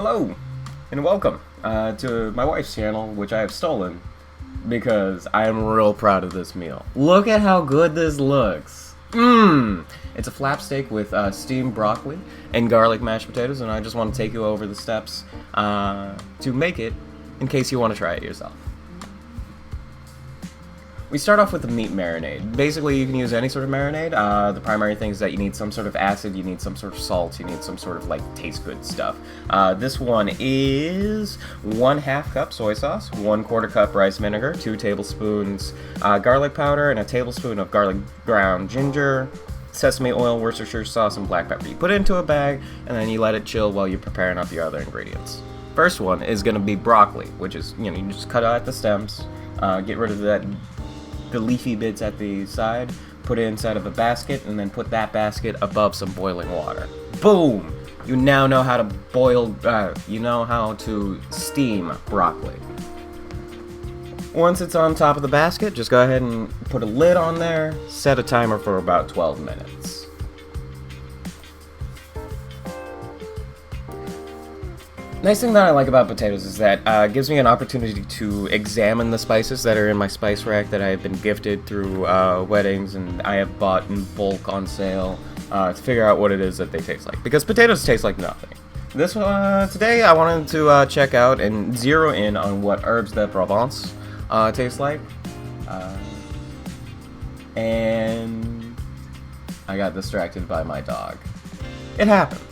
Hello, and welcome to my wife's channel, which I have stolen because I am real proud of this meal. Look at how good this looks. Mmm! It's a flap steak with steamed broccoli and garlic mashed potatoes, and I just want to take you over the steps to make it in case you want to try it yourself. We start off with the meat marinade. Basically, you can use any sort of marinade. The primary thing is that you need some sort of acid, you need some sort of salt, you need some sort of, taste good stuff. This one is 1/2 cup soy sauce, 1/4 cup rice vinegar, 2 tablespoons garlic powder, and a tablespoon of garlic ground ginger, sesame oil, Worcestershire sauce, and black pepper. You put it into a bag, and then you let it chill while you're preparing up your other ingredients. First one is going to be broccoli, which is, you just cut out the stems, get rid of the leafy bits at the side, put it inside of a basket, and then put that basket above some boiling water. Boom! You now know how to steam broccoli. Once it's on top of the basket, just go ahead and put a lid on there, set a timer for about 12 minutes. Nice thing that I like about potatoes is that it gives me an opportunity to examine the spices that are in my spice rack that I have been gifted through weddings and I have bought in bulk on sale to figure out what it is that they taste like. Because potatoes taste like nothing. Today I wanted to check out and zero in on what herbes de Provence taste like. And I got distracted by my dog. It happens.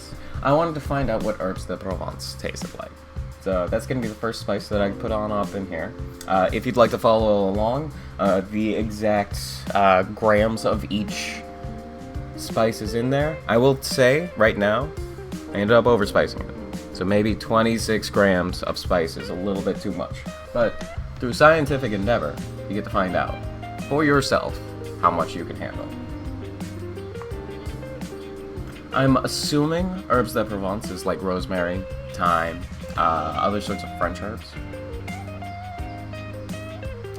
I wanted to find out what herbes de Provence tasted like. So that's going to be the first spice that I put on up in here. If you'd like to follow along, the exact grams of each spice is in there. I will say, right now, I ended up overspicing it. So maybe 26 grams of spice is a little bit too much. But through scientific endeavor, you get to find out for yourself how much you can handle. I'm assuming herbes de Provence is like rosemary, thyme, other sorts of French herbs.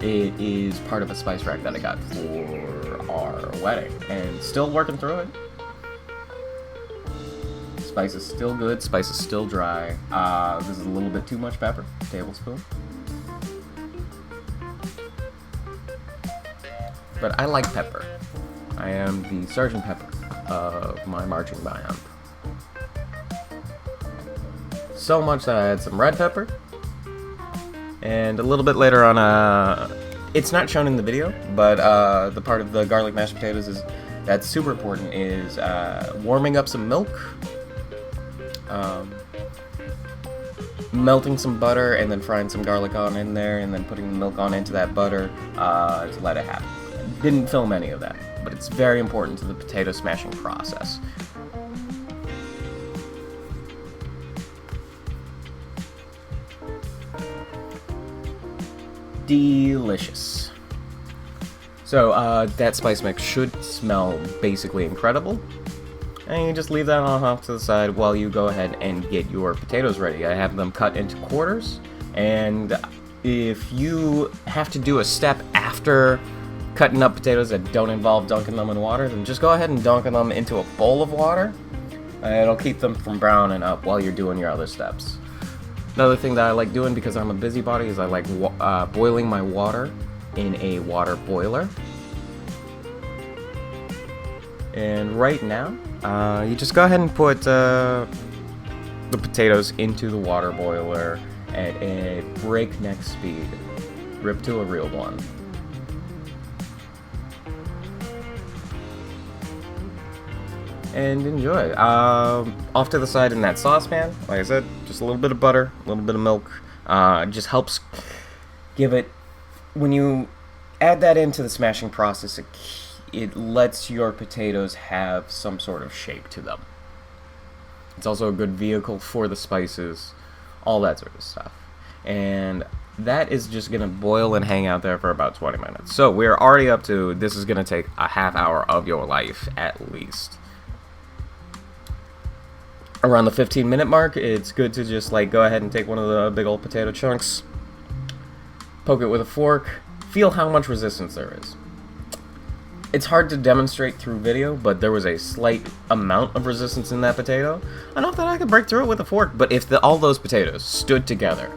It is part of a spice rack that I got for our wedding, and still working through it. Spice is still good, spice is still dry. This is a little bit too much pepper, tablespoon. But I like pepper. I am the Sergeant Pepper of my marching band. So much that I had some red pepper, and a little bit later on, it's not shown in the video, but the part of the garlic mashed potatoes that's super important is warming up some milk, melting some butter, and then frying some garlic on in there, and then putting the milk on into that butter to let it happen. Didn't film any of that, but it's very important to the potato smashing process. Delicious. So that spice mix should smell basically incredible, and you just leave that on off to the side while you go ahead and get your potatoes ready. I have them cut into quarters, and if you have to do a step after cutting up potatoes that don't involve dunking them in water, then just go ahead and dunk them into a bowl of water. It'll keep them from browning up while you're doing your other steps. Another thing that I like doing because I'm a busybody is I like boiling my water in a water boiler. And right now, you just go ahead and put the potatoes into the water boiler at a breakneck speed. Rip to a real one. And enjoy. Off to the side in that saucepan, like I said, just a little bit of butter, a little bit of milk. It just helps give it, when you add that into the smashing process, it lets your potatoes have some sort of shape to them. It's also a good vehicle for the spices, all that sort of stuff. And that is just going to boil and hang out there for about 20 minutes. So we're already up to, this is going to take a half hour of your life at least. Around the 15-minute mark, it's good to just go ahead and take one of the big old potato chunks, poke it with a fork, feel how much resistance there is. It's hard to demonstrate through video, but there was a slight amount of resistance in that potato. Enough that I could break through it with a fork, but if all those potatoes stood together,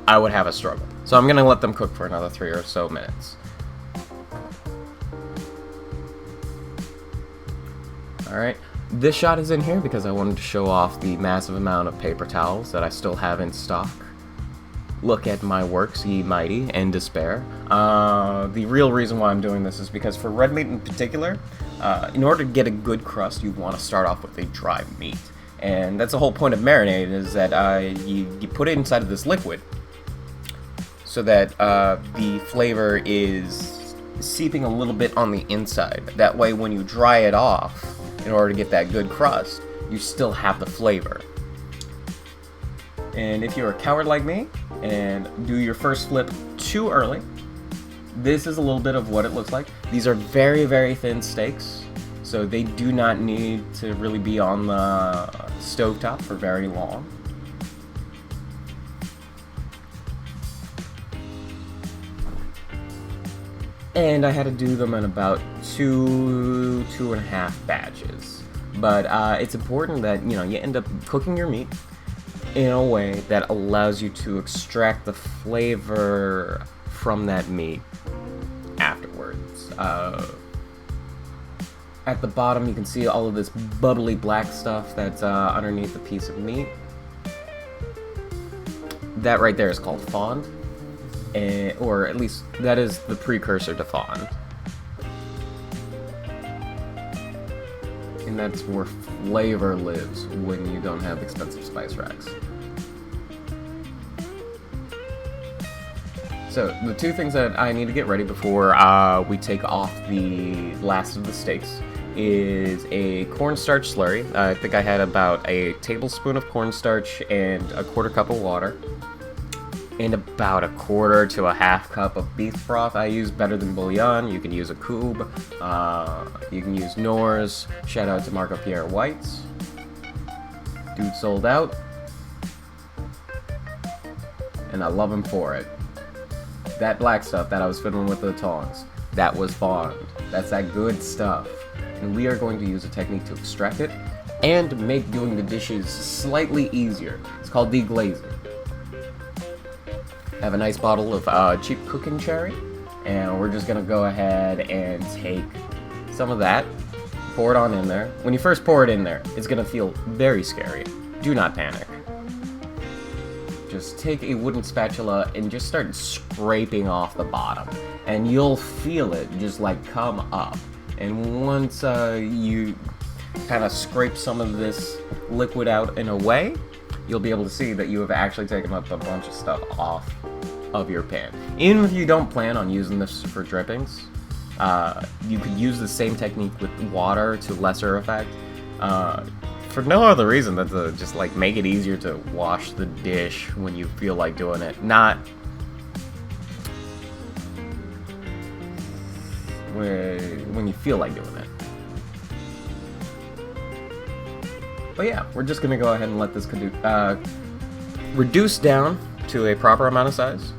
I would have a struggle. So I'm going to let them cook for another 3 or so minutes. Alright, this shot is in here because I wanted to show off the massive amount of paper towels that I still have in stock. Look at my works, ye mighty, and despair. The real reason why I'm doing this is because for red meat in particular, in order to get a good crust, you want to start off with a dry meat. And that's the whole point of marinade, is that you put it inside of this liquid so that the flavor is seeping a little bit on the inside. That way when you dry it off, in order to get that good crust, you still have the flavor. And if you're a coward like me and do your first flip too early, this is a little bit of what it looks like. These are very, very thin steaks, so they do not need to really be on the stovetop for very long. And I had to do them in about two and a half batches. But it's important that, you end up cooking your meat in a way that allows you to extract the flavor from that meat afterwards. At the bottom you can see all of this bubbly black stuff that's underneath the piece of meat. That right there is called fond. Or at least that is the precursor to fond. And that's where flavor lives when you don't have expensive spice racks. So the two things that I need to get ready before we take off the last of the steaks is a cornstarch slurry. I think I had about a tablespoon of cornstarch and a 1/4 cup of water. And about a 1/4 to a 1/2 cup of beef broth. I use Better Than Bouillon. You can use a cube. You can use Knorr's. Shout out to Marco Pierre White's. Dude sold out. And I love him for it. That black stuff that I was fiddling with the tongs, that was fond. That's that good stuff. And we are going to use a technique to extract it and make doing the dishes slightly easier. It's called deglazing. I have a nice bottle of cheap cooking cherry, and we're just gonna go ahead and take some of that, pour it on in there. When you first pour it in there, it's gonna feel very scary. Do not panic. Just take a wooden spatula and just start scraping off the bottom, and you'll feel it just like come up. And once you kind of scrape some of this liquid out in a way, you'll be able to see that you have actually taken up a bunch of stuff off of your pan. Even if you don't plan on using this for drippings, you could use the same technique with water to lesser effect. For no other reason than to just like make it easier to wash the dish when you feel like doing it. Not when you feel like doing it. But yeah, we're just gonna go ahead and let this reduce down to a proper amount of size.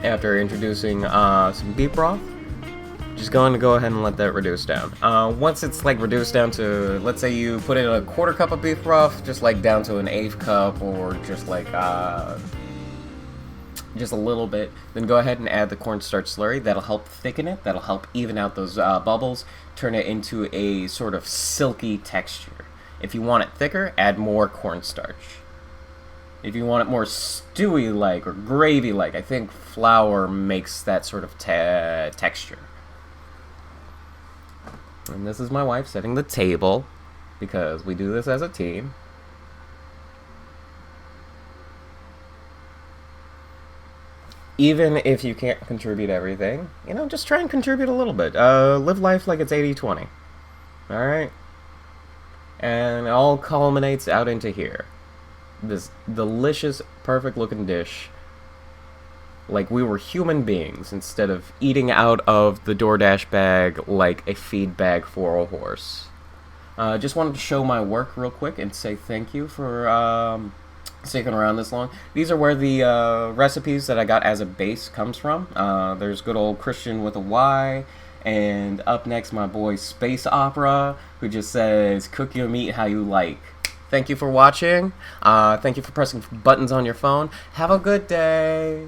After introducing some beef broth, just going to go ahead and let that reduce down. Once it's like reduced down to, let's say you put in a 1/4 cup of beef broth, just like down to an 1/8 cup, or just like just a little bit, then go ahead and add the cornstarch slurry. That'll help thicken it, that'll help even out those bubbles, turn it into a sort of silky texture. If you want it thicker, add more cornstarch. If you want it more stewy-like or gravy-like, I think flour makes that sort of texture. And this is my wife setting the table, because we do this as a team. Even if you can't contribute everything, just try and contribute a little bit. Live life like it's 80-20. Alright? And it all culminates out into here. This delicious, perfect-looking dish. Like we were human beings, instead of eating out of the DoorDash bag like a feed bag for a horse. Just wanted to show my work real quick and say thank you for sticking around this long. These are where the recipes that I got as a base comes from. There's good old Christian with a Y. And up next, my boy Space Opera, who just says, cook your meat how you like. Thank you for watching. Thank you for pressing buttons on your phone. Have a good day.